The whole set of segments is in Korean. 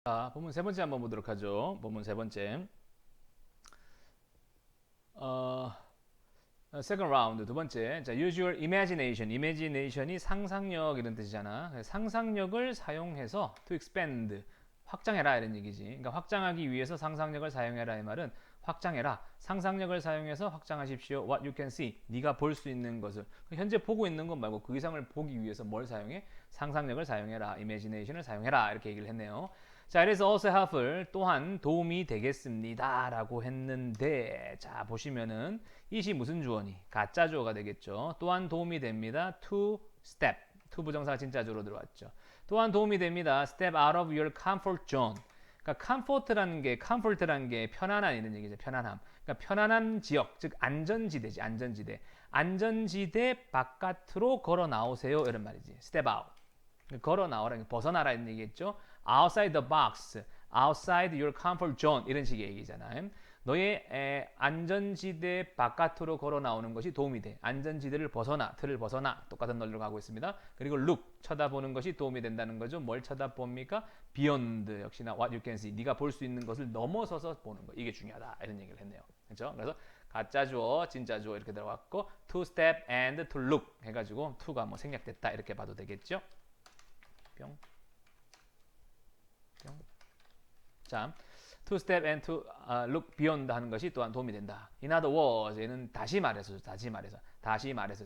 자, 본문 세 번째 한번 보도록 하죠. 본문 세 번째. 어, second round 두 번째. 자, use your imagination. imagination이 상상력 이런 뜻이잖아. 상상력을 사용해서 to expand 확장해라 이런 얘기지. 그러니까 확장하기 위해서 상상력을 사용해라 이 말은 확장해라. 상상력을 사용해서 확장하십시오. What you can see. 네가 볼 수 있는 것을. 현재 보고 있는 것 말고 그 이상을 보기 위해서 뭘 사용해? 상상력을 사용해라. imagination을 사용해라. 이렇게 얘기를 했네요. 자, 그래서 also helpful 또한 도움이 되겠습니다. 라고 했는데, 자, 보시면은 이시 무슨 주어니? 가짜 주어가 되겠죠. 또한 도움이 됩니다. to step. to 부정사가 진짜 주어로 들어왔죠. 또한 도움이 됩니다. step out of your comfort zone. 그러니까 comfort라는 게 편안한 이런 얘기죠. 편안함. 그러니까 편안한 지역, 즉 안전지대지. 안전지대. 안전지대 바깥으로 걸어 나오세요. 이런 말이지. step out. 걸어 나오라는 게 벗어나라 이런 얘기겠죠. outside the box, outside your comfort zone 이런 식의 얘기잖아요. 너의 안전지대 바깥으로 걸어 나오는 것이 도움이 돼. 안전지대를 벗어나, 틀을 벗어나 똑같은 논리로 가고 있습니다. 그리고 look 쳐다보는 것이 도움이 된다는 거죠. 뭘 쳐다봅니까? beyond 역시나 what you can see 네가 볼 수 있는 것을 넘어서서 보는 거 이게 중요하다 이런 얘기를 했네요. 그렇죠? 그래서 가짜 주어, 진짜 주어 이렇게 들어갔고 to step and to look 해가지고 to가 뭐 생략됐다 이렇게 봐도 되겠죠. 뿅. 뿅. 자, to step and to look beyond 하는 것이 또한 도움이 된다. In other words, 얘는 다시 말해서,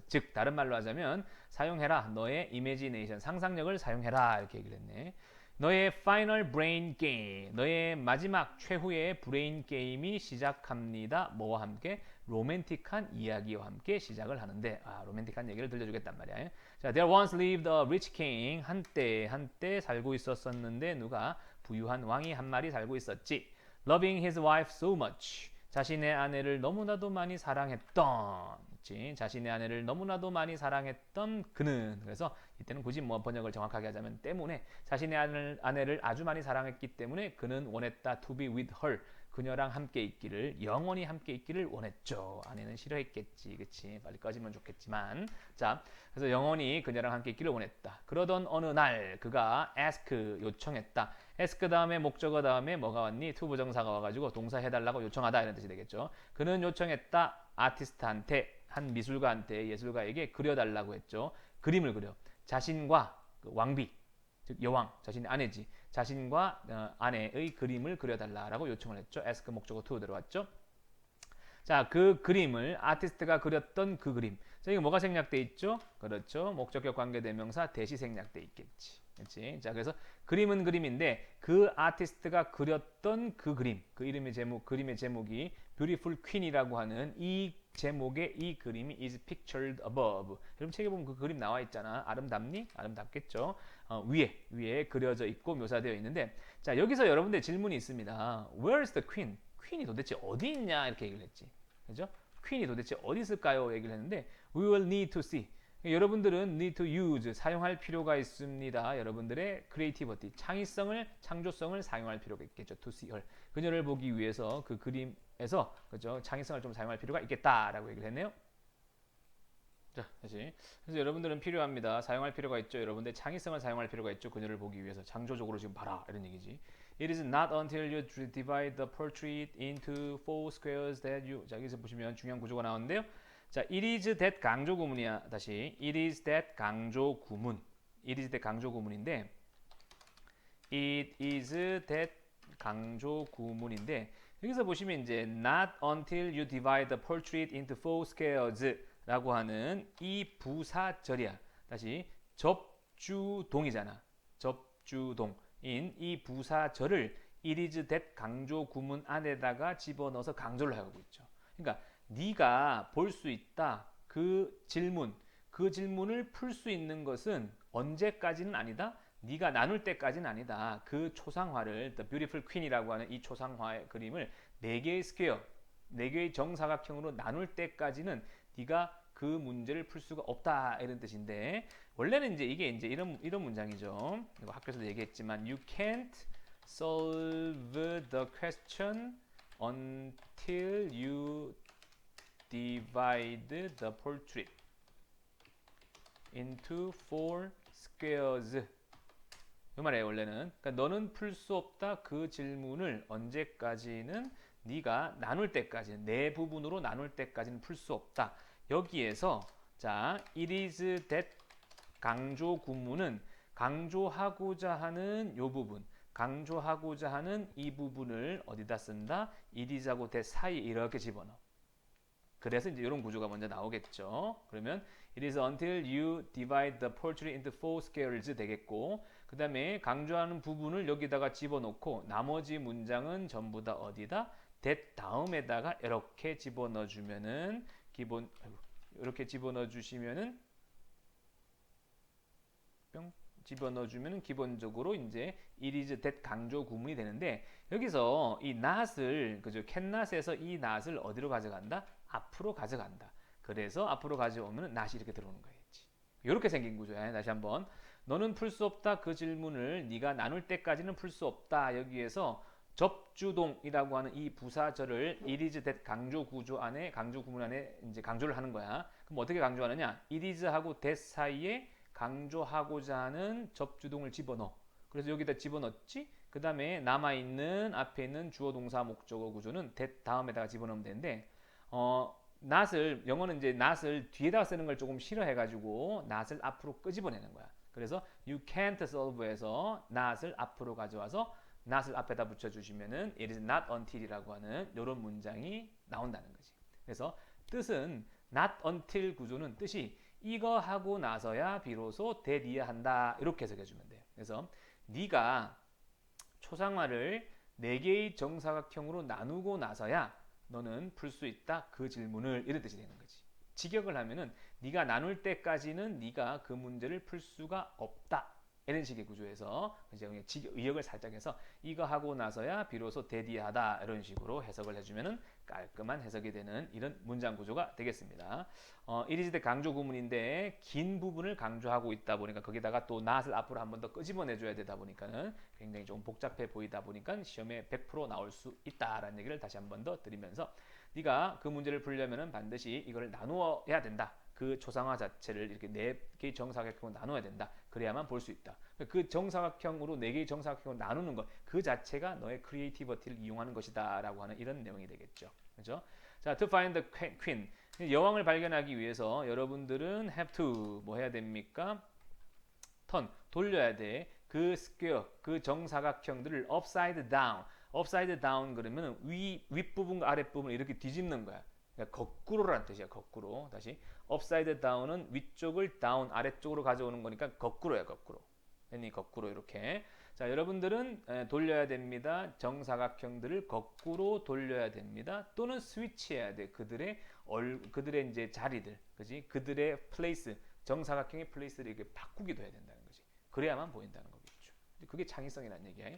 즉 다른 말로 하자면 사용해라. 너의 imagination, 상상력을 사용해라 이렇게 얘기를 했네. 너의 final brain game, 너의 마지막 최후의 브레인 게임이 시작합니다. 뭐와 함께? 로맨틱한 이야기와 함께 시작을 하는데, 로맨틱한 얘기를 들려주겠단 말이야. 자, there once lived a rich king. 한때 살고 있었었는데 누가? 부유한 왕이 한 마리 살고 있었지. Loving his wife so much. 자신의 아내를 너무나도 많이 사랑했던. 자신의 아내를 너무나도 많이 사랑했던 그는. 그래서 이때는 굳이 뭐 번역을 정확하게 하자면 때문에 자신의 아내를 아주 많이 사랑했기 때문에 그는 원했다 to be with her. 그녀랑 함께 있기를 영원히 함께 있기를 원했죠. 아내는 싫어했겠지, 그치? 빨리 꺼지면 좋겠지만, 자, 그래서 영원히 그녀랑 함께 있기를 원했다. 그러던 어느 날 그가 ask 요청했다. ask 다음에 목적어 다음에 뭐가 왔니? to 부정사가 와가지고 동사 해달라고 요청하다 이런 뜻이 되겠죠. 그는 요청했다. 아티스트한테 한 미술가한테 예술가에게 그려달라고 했죠. 그림을 그려. 자신과 그 왕비 즉 여왕 자신의 아내지 자신과 아내의 그림을 그려달라고 요청을 했죠. ask 목적어 to 들어왔죠. 자, 그 그림을 아티스트가 그렸던 그 그림. 자, 이거 뭐가 생략돼 있죠? 그렇죠. 목적격 관계대명사 대시 생략돼 있겠지. 그렇지? 자, 그래서 그림은 그림인데 그 아티스트가 그렸던 그 그림, 그 이름의 제목, 그림의 제목이 Beautiful Queen이라고 하는 이 제목의 이 그림이 is pictured above. 여러분 책에 보면 그 그림 나와 있잖아. 아름답니? 아름답겠죠. 위에 그려져 있고 묘사되어 있는데, 자 여기서 여러분들 질문이 있습니다. Where is the queen? 퀸이 도대체 어디 있냐 이렇게 얘기를 했지. 그죠? 퀸이 도대체 어디 있을까요? 얘기를 했는데 we will need to see. 여러분들은 need to use 사용할 필요가 있습니다. 여러분들의 creativity 창조성을 사용할 필요가 있겠죠. to see her 그녀를 보기 위해서 그 그림에서 그죠 창의성을 좀 사용할 필요가 있겠다라고 얘기를 했네요. 자, 다시. 그래서 여러분들은 필요합니다. 사용할 필요가 있죠. 여러분들 창의성을 사용할 필요가 있죠. 그녀를 보기 위해서 창조적으로 지금 봐라 이런 얘기지. It is not until you divide the portrait into four squares that you. 자, 여기서 보시면 중요한 구조가 나오는데요. 자, it is that 강조 구문이야. 다시. it is that 강조 구문. it is that 강조 구문인데 it is that 강조 구문인데 여기서 보시면 이제 not until you divide the portrait into four squares 라고 하는 이 부사절이야. 다시 접주동이잖아. 접주동인 이 부사절을 it is that 강조 구문 안에다가 집어넣어서 강조를 하고 있죠. 그러니까 네가 볼 수 있다. 그 질문을 풀 수 있는 것은 언제까지는 아니다. 네가 나눌 때까지는 아니다. 그 초상화를 The Beautiful Queen이라고 하는 이 초상화의 그림을 4개의 스퀘어, 4개의 정사각형으로 나눌 때까지는 네가 그 문제를 풀 수가 없다 이런 뜻인데 원래는 이제 이게 이제 이런 문장이죠. 이거 학교에서도 얘기했지만 you can't solve the question until you divide the portrait into four squares. 이 말이에요 원래는. 그러니까 너는 풀 수 없다 그 질문을 언제까지는 네가 나눌 때까지는 네 부분으로 나눌 때까지는 풀 수 없다. 여기에서 자 it is that 강조 구문은 강조하고자 하는 요 부분 강조하고자 하는 이 부분을 어디다 쓴다? it is하고 that 사이 이렇게 집어넣어. 그래서 이제 이런 구조가 먼저 나오겠죠. 그러면 it is until you divide the poetry into four squares 되겠고 그 다음에 강조하는 부분을 여기다가 집어넣고 나머지 문장은 전부 다 어디다? that 다음에다가 이렇게 집어넣어 주면은 기본 이렇게 집어넣어 주시면은 뿅 집어넣어 주면은 기본적으로 이제 it is that 강조 구문이 되는데 여기서 이 not을 그죠? can not에서 이 not을 어디로 가져간다? 앞으로 가져간다. 그래서 앞으로 가져오면 not이 이렇게 들어오는 거겠지. 이렇게 생긴 구조야. 다시 한번 너는 풀 수 없다 그 질문을 네가 나눌 때까지는 풀 수 없다. 여기에서 접주동이라고 하는 이 부사절을 it is that 강조 구조 안에 강조 구문 안에 이제 강조를 하는 거야. 그럼 어떻게 강조하느냐? it is하고 that 사이에 강조하고자 하는 접주동을 집어넣어. 그래서 여기다 집어넣지. 그 다음에 남아있는 앞에 있는 주어 동사 목적어 구조는 that 다음에다가 집어넣으면 되는데 not을 영어는 이제 not을 뒤에다가 쓰는 걸 조금 싫어해가지고 not을 앞으로 끄집어내는 거야. 그래서 you can't solve에서 not을 앞으로 가져와서 not을 앞에다 붙여주시면은 it is not until이라고 하는 이런 문장이 나온다는 거지. 그래서 뜻은 not until 구조는 뜻이 이거 하고 나서야 비로소 that이야 한다 이렇게 해석해주면 돼요. 그래서 네가 초상화를 4개의 정사각형으로 나누고 나서야 너는 풀 수 있다 그 질문을 이런 뜻이 되는 거지. 직역을 하면은 네가 나눌 때까지는 네가 그 문제를 풀 수가 없다 이런 식의 구조에서 이제 그냥 의역을 살짝 해서 이거 하고 나서야 비로소 대디하다 이런 식으로 해석을 해주면은 깔끔한 해석이 되는 이런 문장 구조가 되겠습니다. it is the 강조 구문인데 긴 부분을 강조하고 있다 보니까 거기다가 또 not을 앞으로 한 번 더 끄집어내줘야 되다 보니까는 굉장히 좀 복잡해 보이다 보니까 시험에 100% 나올 수 있다라는 얘기를 다시 한 번 더 드리면서 네가 그 문제를 풀려면은 반드시 이걸 나누어야 된다. 그 초상화 자체를 이렇게 4개의 정사각형으로 나눠야 된다. 그래야만 볼 수 있다. 그 정사각형으로 4개의 정사각형으로 나누는 것, 그 자체가 너의 크리에이티비티를 이용하는 것이다 라고 하는 이런 내용이 되겠죠. 그렇죠? 자, to find the queen. 여왕을 발견하기 위해서 여러분들은 have to 뭐 해야 됩니까? turn, 돌려야 돼. 그 square, 그 정사각형들을 upside down. upside down 그러면 윗부분과 아랫부분을 이렇게 뒤집는 거야. 그러니까 거꾸로라는 뜻이야. 거꾸로. 다시 upside down은 위쪽을 down 아래쪽으로 가져오는 거니까 거꾸로야. 거꾸로. 괜히 거꾸로 이렇게. 자, 여러분들은 돌려야 됩니다. 정사각형들을 거꾸로 돌려야 됩니다. 또는 스위치해야 돼. 그들의 이제 자리들, 그지? 그들의 플레이스, 정사각형의 플레이스를 이렇게 바꾸기도 해야 된다는 거지. 그래야만 보인다는 거겠죠. 그게 창의성이라는 얘기야.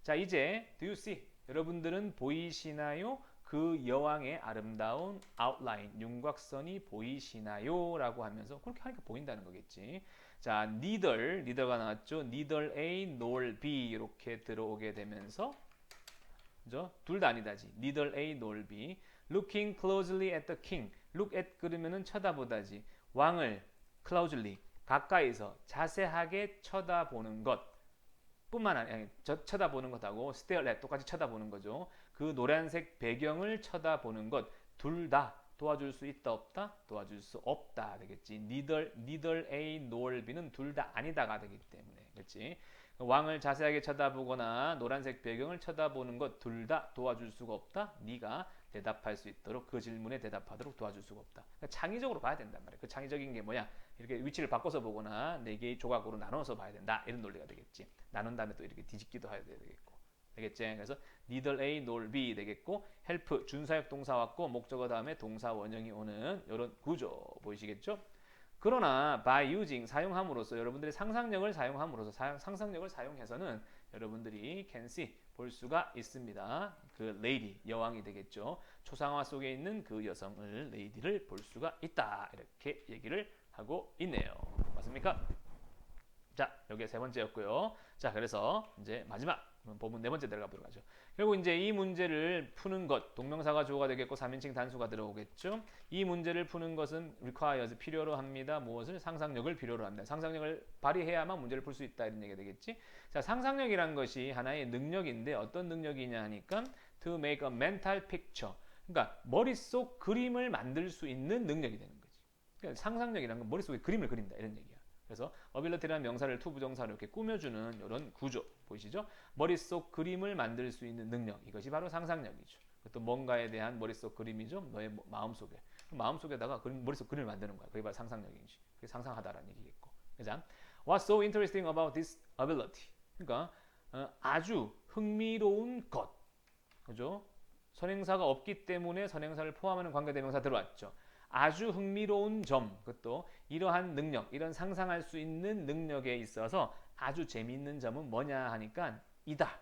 자, 이제 do you see? 여러분들은 보이시나요? 그 여왕의 아름다운 아웃라인, 윤곽선이 보이시나요? 라고 하면서 그렇게 하니까 보인다는 거겠지. 자, neither가 나왔죠. neither A nor B 이렇게 들어오게 되면서 그죠? 둘 다 아니다지. neither A nor B. looking closely at the king. look at 그러면은 쳐다보다지. 왕을 closely 가까이서 자세하게 쳐다보는 것. 뿐만 아니라 쳐다보는 것하고 stare at 똑같이 쳐다보는 거죠. 그 노란색 배경을 쳐다보는 것 둘 다 도와줄 수 있다 없다? 도와줄 수 없다 되겠지. neither A nor B는 둘 다 아니다가 되기 때문에 그렇지. 왕을 자세하게 쳐다보거나 노란색 배경을 쳐다보는 것 둘 다 도와줄 수가 없다. 네가 대답할 수 있도록 그 질문에 대답하도록 도와줄 수가 없다. 그러니까 창의적으로 봐야 된단 말이야. 그 창의적인 게 뭐야? 이렇게 위치를 바꿔서 보거나 4개의 조각으로 나눠서 봐야 된다. 이런 논리가 되겠지. 나눈 다음에 또 이렇게 뒤집기도 해야 되겠고. 되겠지? 그래서 neither A nor B 되겠고 help 준사역 동사 왔고 목적어 다음에 동사 원형이 오는 이런 구조 보이시겠죠? 그러나 by using 사용함으로써 여러분들의 상상력을 사용함으로써 상상력을 사용해서는 여러분들이 can see 볼 수가 있습니다. 그 lady 여왕이 되겠죠. 초상화 속에 있는 그 여성을 lady를 볼 수가 있다. 이렇게 얘기를 하고 있네요. 맞습니까? 자, 여기 세 번째였고요. 자, 그래서 이제 마지막 법문 네 번째 들어가 보도록 하죠. 결국 이제 이 문제를 푸는 것, 동명사가 주어가 되겠고 3인칭 단수가 들어오겠죠. 이 문제를 푸는 것은 requires, 필요로 합니다. 무엇을? 상상력을 필요로 합니다. 상상력을 발휘해야만 문제를 풀 수 있다 이런 얘기가 되겠지. 자, 상상력이란 것이 하나의 능력인데 어떤 능력이냐 하니까 to make a mental picture. 그러니까 머릿속 그림을 만들 수 있는 능력이 되는 거지. 그러니까 상상력이란 건 머릿속에 그림을 그린다 이런 얘기야. 그래서 ability라는 명사를 to 부정사로 이렇게 꾸며주는 이런 구조 보이시죠? 머릿속 그림을 만들 수 있는 능력, 이것이 바로 상상력이죠. 또 뭔가에 대한 머릿속 그림이죠. 너의 마음속에. 마음속에다가 머릿속 그림을 만드는 거야. 그게 바로 상상력이지. 그게 상상하다라는 얘기겠고. 그죠? What's so interesting about this ability? 그러니까 아주 흥미로운 것. 그죠? 선행사가 없기 때문에 선행사를 포함하는 관계대명사 들어왔죠. 아주 흥미로운 점, 그것도 이러한 능력, 이런 상상할 수 있는 능력에 있어서 아주 재미있는 점은 뭐냐 하니까 이다.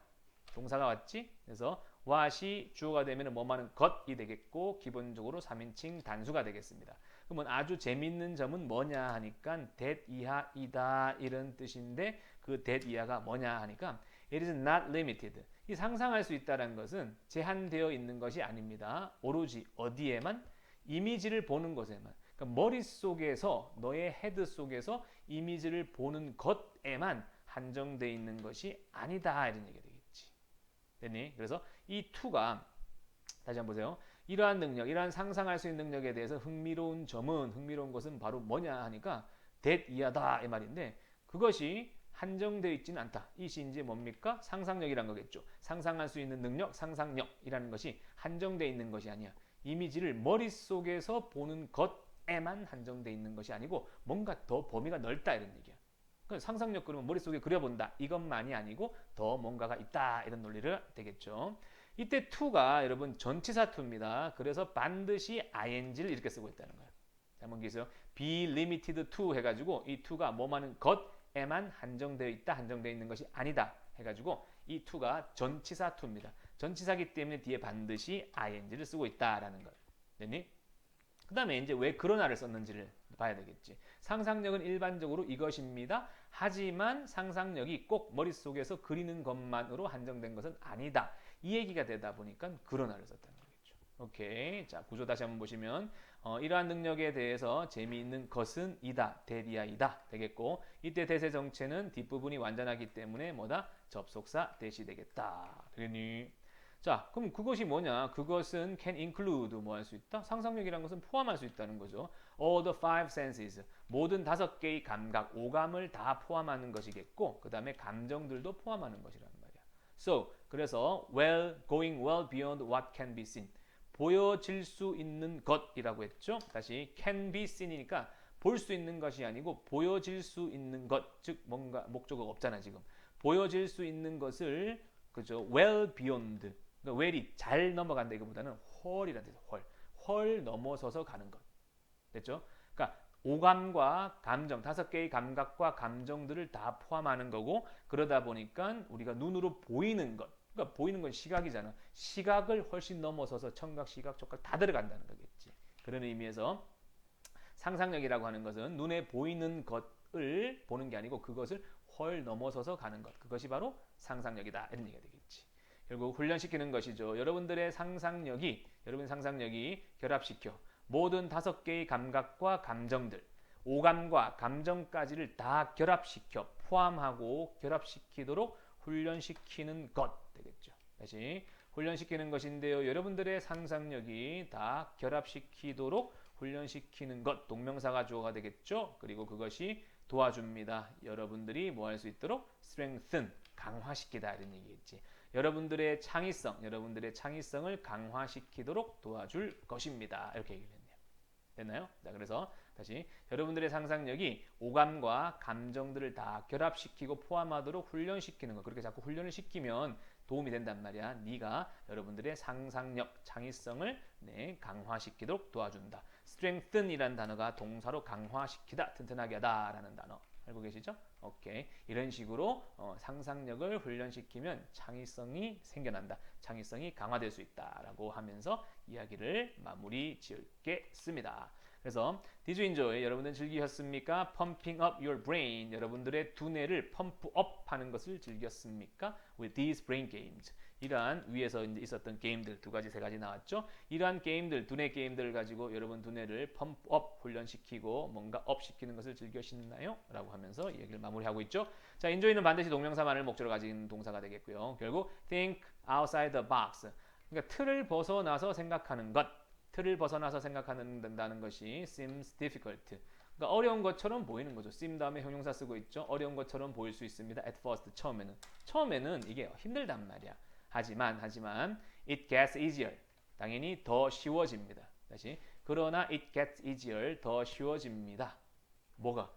동사가 왔지? 그래서 what이 주어가 되면 뭐하는 것이 되겠고 기본적으로 3인칭 단수가 되겠습니다. 그러면 아주 재미있는 점은 뭐냐 하니까 that 이하 이다 이런 뜻인데 그 that 이하가 뭐냐 하니까 it is not limited. 이 상상할 수 있다는 것은 제한되어 있는 것이 아닙니다. 오로지 어디에만? 이미지를 보는 것에만. 그러니까 머릿속에서 너의 헤드 속에서 이미지를 보는 것에만 한정되어 있는 것이 아니다 이런 얘기가 되겠지. 됐니? 그래서 이 to가 다시 한번 보세요. 이러한 능력, 이러한 상상할 수 있는 능력에 대해서 흥미로운 점은 흥미로운 것은 바로 뭐냐 하니까 that 이하다 이 말인데 그것이 한정되어 있지는 않다. 이것이 이제 뭡니까? 상상력이란 거겠죠. 상상할 수 있는 능력, 상상력이라는 것이 한정되어 있는 것이 아니야. 이미지를 머릿속에서 보는 것에만 한정되어 있는 것이 아니고 뭔가 더 범위가 넓다 이런 얘기야. 그러니까 상상력 그러면 머릿속에 그려본다. 이것만이 아니고 더 뭔가가 있다 이런 논리를 되겠죠. 이때 to가 여러분 전치사 to입니다. 그래서 반드시 ing를 이렇게 쓰고 있다는 거예요. 한번 기세요. be limited to 해가지고 이 to가 뭐하는 것에만 한정되어 있다. 한정되어 있는 것이 아니다 해가지고 이 to가 전치사 to입니다. 전치사기 때문에 뒤에 반드시 ing를 쓰고 있다라는 걸. 됐니? 그 다음에 이제 왜 그러나를 썼는지를 봐야 되겠지. 상상력은 일반적으로 이것입니다. 하지만 상상력이 꼭 머릿속에서 그리는 것만으로 한정된 것은 아니다. 이 얘기가 되다 보니까 그러나를 썼다는 거겠죠. 오케이. 자, 구조 다시 한번 보시면 이러한 능력에 대해서 재미있는 것은 이다. 대리아이다. 되겠고 이때 대세 정체는 뒷부분이 완전하기 때문에 뭐다? 접속사 대시 되겠다. 되겠니? 자, 그럼 그것이 뭐냐? 그것은 can include 뭐 할 수 있다? 상상력이란 것은 포함할 수 있다는 거죠. All the five senses. 모든 5개의 감각, 오감을 다 포함하는 것이겠고 그 다음에 감정들도 포함하는 것이란 말이야. So, 그래서 going well beyond what can be seen. 보여질 수 있는 것이라고 했죠. 다시 can be seen이니까 볼 수 있는 것이 아니고 보여질 수 있는 것, 즉 뭔가 목적어가 없잖아 지금. 보여질 수 있는 것을 그죠? well beyond. 그러니까 well이 잘 넘어간다 이거보다는 헐이라는 뜻이에요. 헐 넘어서서 가는 것. 됐죠? 그러니까 오감과 감정, 5개의 감각과 감정들을 다 포함하는 거고 그러다 보니까 우리가 눈으로 보이는 것, 그러니까 보이는 건 시각이잖아. 시각을 훨씬 넘어서서 청각, 시각, 촉각 다 들어간다는 거겠지. 그런 의미에서 상상력이라고 하는 것은 눈에 보이는 것을 보는 게 아니고 그것을 훨 넘어서서 가는 것. 그것이 바로 상상력이다. 이런 얘기가 되겠지. 결국 훈련시키는 것이죠. 여러분의 상상력이 결합시켜 모든 5개의 감각과 감정들, 오감과 감정까지를 다 결합시켜 포함하고 결합시키도록 훈련시키는 것 되겠죠. 다시 훈련시키는 것인데요. 여러분들의 상상력이 다 결합시키도록 훈련시키는 것, 동명사가 주어가 되겠죠. 그리고 그것이 도와줍니다. 여러분들이 뭐 할 수 있도록 strengthen, 강화시키다 이런 얘기겠지. 여러분들의 창의성을 강화시키도록 도와줄 것입니다. 이렇게 얘기를 했네요. 됐나요? 자, 그래서 다시 여러분들의 상상력이 오감과 감정들을 다 결합시키고 포함하도록 훈련시키는 거. 그렇게 자꾸 훈련을 시키면 도움이 된단 말이야. 네가 여러분들의 상상력, 창의성을 강화시키도록 도와준다. strengthen이라는 단어가 동사로 강화시키다, 튼튼하게 하다라는 단어. 알고 계시죠? 오케이. 이런 식으로 상상력을 훈련시키면 창의성이 생겨난다. 창의성이 강화될 수 있다라고 하면서 이야기를 마무리 지을겠습니다. 그래서 Did you enjoy? 여러분들 즐기셨습니까? Pumping up your brain. 여러분들의 두뇌를 펌프업 하는 것을 즐겼습니까? With these brain games. 이러한 위에서 이제 있었던 게임들 두 가지 세 가지 나왔죠. 이러한 게임들 두뇌 게임들을 가지고 여러분 두뇌를 펌프업 훈련시키고 뭔가 업 시키는 것을 즐기셨나요? 라고 하면서 이 얘기를 마무리하고 있죠. 자, enjoy는 반드시 동명사만을 목적으로 가진 동사가 되겠고요. 결국 think outside the box. 그러니까 틀을 벗어나서 생각하는 것. 틀을 벗어나서 생각한다는 것이 seems difficult. 그러니까 어려운 것처럼 보이는 거죠. seem 다음에 형용사 쓰고 있죠. 어려운 것처럼 보일 수 있습니다. at first 처음에는 이게 힘들단 말이야. 하지만 it gets easier. 당연히 더 쉬워집니다. 다시 그러나 it gets easier. 더 쉬워집니다. 뭐가?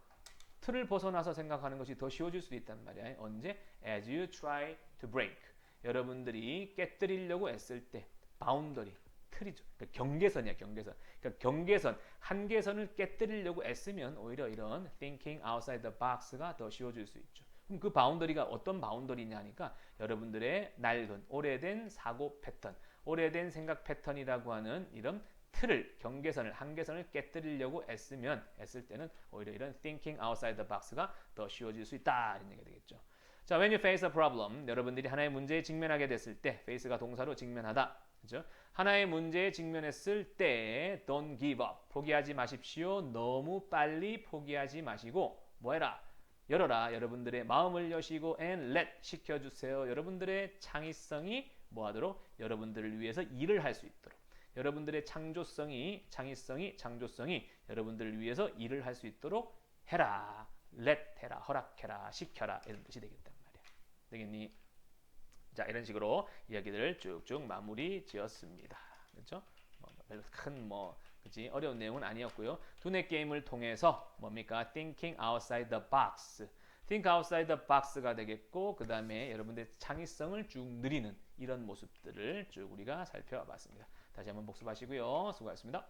틀을 벗어나서 생각하는 것이 더 쉬워질 수도 있단 말이야. 언제? as you try to break. 여러분들이 깨뜨리려고 애쓸 때 바운더리 틀이죠. 그러니까 경계선이야, 경계선. 그러니까 경계선, 한계선을 깨뜨리려고 애쓰면 오히려 이런 thinking outside the box가 더 쉬워질 수 있죠. 그럼 그 바운더리가 어떤 바운더리냐니까 여러분들의 낡은 오래된 사고 패턴, 오래된 생각 패턴이라고 하는 이런 틀을, 경계선을, 한계선을 깨뜨리려고 애쓸 때는 오히려 이런 thinking outside the box가 더 쉬워질 수 있다 이런 얘기가 되겠죠. 자, when you face a problem, 여러분들이 하나의 문제에 직면하게 됐을 때, face가 동사로 직면하다, 그렇죠? 하나의 문제에 직면했을 때 don't give up, 포기하지 마십시오. 너무 빨리 포기하지 마시고 뭐해라? 열어라. 여러분들의 마음을 여시고 and let 시켜주세요. 여러분들의 창의성이 뭐하도록? 여러분들을 위해서 일을 할 수 있도록. 여러분들의 창조성이, 창의성이, 창조성이 여러분들을 위해서 일을 할 수 있도록 해라. let 해라, 허락해라, 시켜라 이런 뜻이 되겠단 말이야. 되겠니? 자, 이런 식으로 이야기들을 쭉쭉 마무리 지었습니다. 그렇죠? 별로 큰 그치? 어려운 내용은 아니었고요. 두뇌 게임을 통해서 뭡니까? Thinking outside the box. Think outside the box가 되겠고 그 다음에 여러분들의 창의성을 쭉 늘리는 이런 모습들을 쭉 우리가 살펴봤습니다. 다시 한번 복습하시고요. 수고하셨습니다.